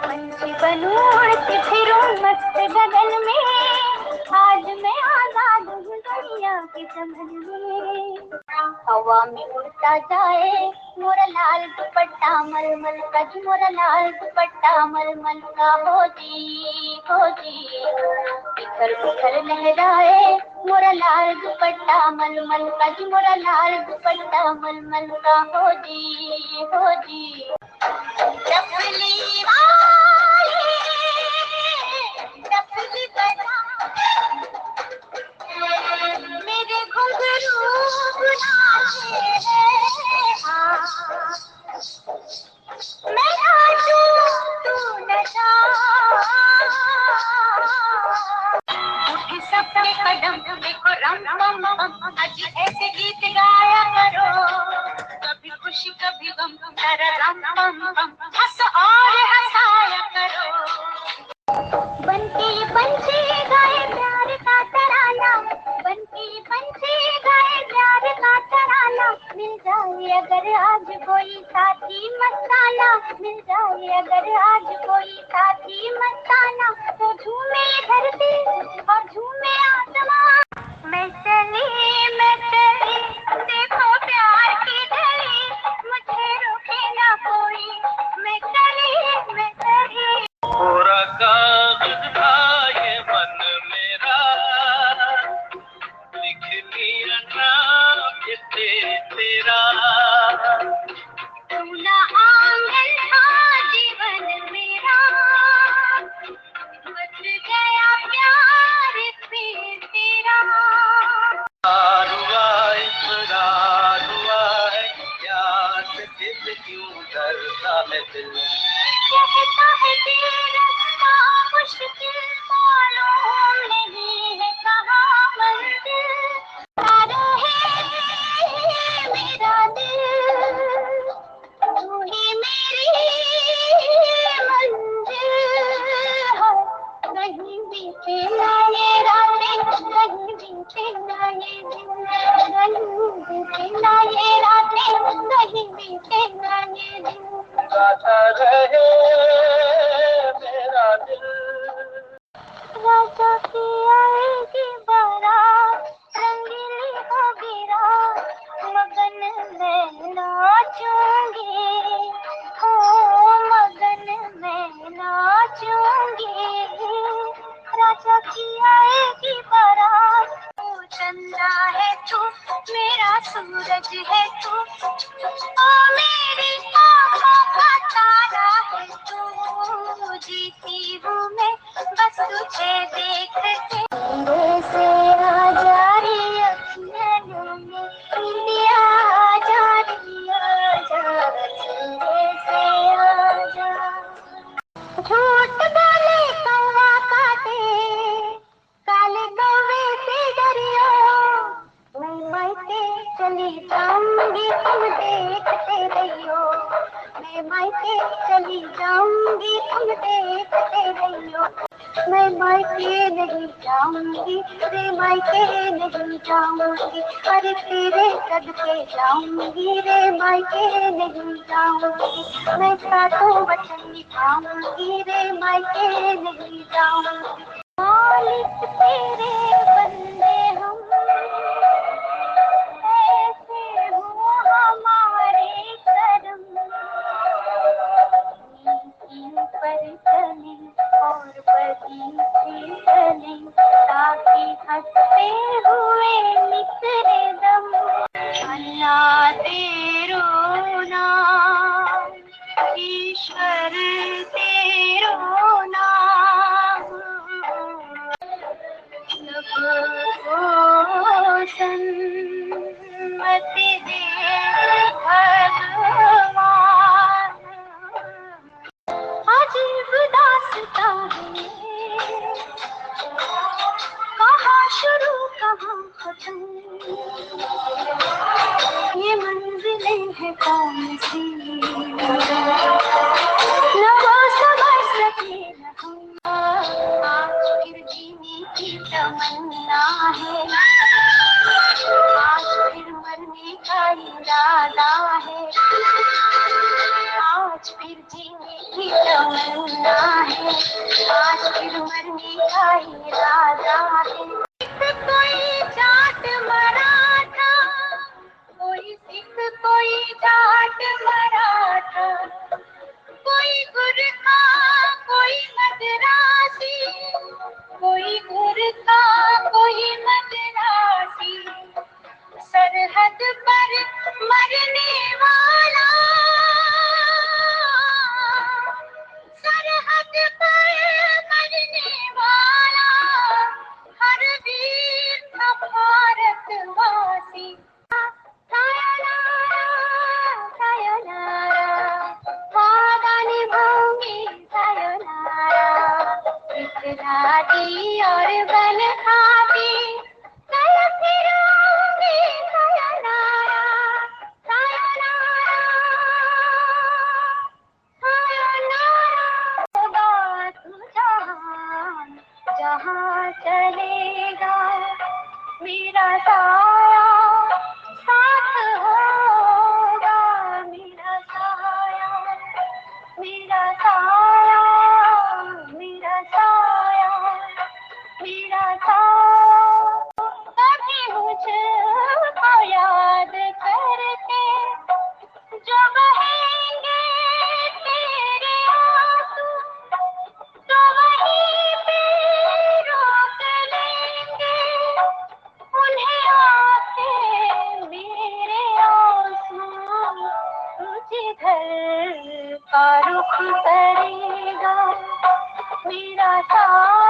पंछी बनूं उड़ के फिरूं मस्त गगन में, आज मैं आजाद हूँ दुनिया के चमन में। हवा में उड़ता जाए मोरा लाल दुपट्टा मलमल का, जी मोरा लाल दुपट्टा मलमल का, हो जी हो जी। बिखर बिखर लहराए मोरा लाल दुपट्टा मलमल का, जी मोरा लाल दुपट्टा मलमल का, हो जी हो जी। डफली वाले डफली बजा मेरे घुंघरू बुलाते हैं, मैं नाचूं तू नचा, उठे सबके कदम देखो रम पम पम, आज ऐसे गीत गाया करो, कभी खुशी कभी गम, तेरा रम पम पम, हंस और हंसाया करो। बनके पंछी गाए प्यार का तराना, बनके पंछी गाए प्यार का तराना, मिल जाए अगर आज कोई साथी मस्ताना, मिल जाए अगर आज कोई साथी मस्ताना, तो झूमे धरती और झूमे आसमां। मैं चली देखो प्यार की डली, मुझे रोके ना कोई, मैं चली पूरा कागज था ये मन मेरा, लिख लिया नाम तेरा, तूना आंगन था जीवन मेरा, बच गया प्यार पे तेरा। इकरार हुआ है, प्यार से दिल क्यों डरता है दिल, कहता है कि रास्ता मुश्किल मालूम नहीं है कहाँ मंजिल, तारा है मेरा दिल, तू ही मेरी मंजिल है, कहीं बीते ना ये रातें, कहीं बीते ना ये दिन, कहीं बीते ना ये रातें, कहीं बीते ना ये दिन, गाता रहे मेरा दिल। राजा की आएगी बारात, रंगीली होगी रात, मगन मैं नाचूंगी, हो मगन मैं नाचूंगी। राजा की आएगी बारात, तू चंदा है तू मेरा सूरज है तू, ओ मेरी आँखों का तारा है तू, जीती हूँ मैं बस तुझे देख के। से आ जा रही अखियाँ में इंडिया, आ जा रही आ जा, से आ जा। झूठ बोले कौवा काटे, काले कौवे से डरियो, मैं मायके चली जाऊंगी तुम देखते रहियो, मैं मायके चली जाऊंगी तुम देखते रहियो, मैं मायके नहीं जाऊंगी रे, मायके नहीं जाऊंगी, अरे तेरे सदके जाऊंगी रे, मायके नहीं जाऊंगी, मैं सातों वचन निभाऊंगी रे, मायके नहीं जाऊंगी। मालिक तेरे बंदे हम, ऐसे हो हमारे कर्म, पर चले और बदी से चले, ताकि हंसते हुए निकले दम। अल्लाह तेरो नाम, ईश्वर तेरो नाम, सबको सन्मति दे भगवान। अजीब दास्तां है, कहाँ शुरू कहाँ खत्म, ये मंजिलें हैं कौन सी, न वो समझ सके न हम, आज फिर जीने की तमन्ना है, आज फिर मरने का इरादा है, आज फिर जीने की तमन्ना है, आखिर मरने का इरादा है। कोई जाट मराठा, कोई सिख, कोई जाट मराठा, कोई गुरखा, कोई मद्रासी, कोई गुरखा, कोई मद्रासी, सरहद पर मरने वाला, सरहद पर मरने वाला, हर वीर था भारतवासी। सायोनारा, सायोनारा, वादा निभाऊंगी सायोनारा, इकराती और बल खाती, कल फिर आऊंगी सायोनारा, सायोनारा, सायोनारा। होगा तू जहाँ चलेगा मेरा साया साथ होगा, मेरा साया, मेरा साया, मेरा साया, मेरा साया। कभी मुझको याद करके जो बहेंगे तेरे आंसू, तो वहीं पे रोक लेंगे उन्हें आके मेरे आंसू। तुझे घर का रुख करेगा मेरा साया।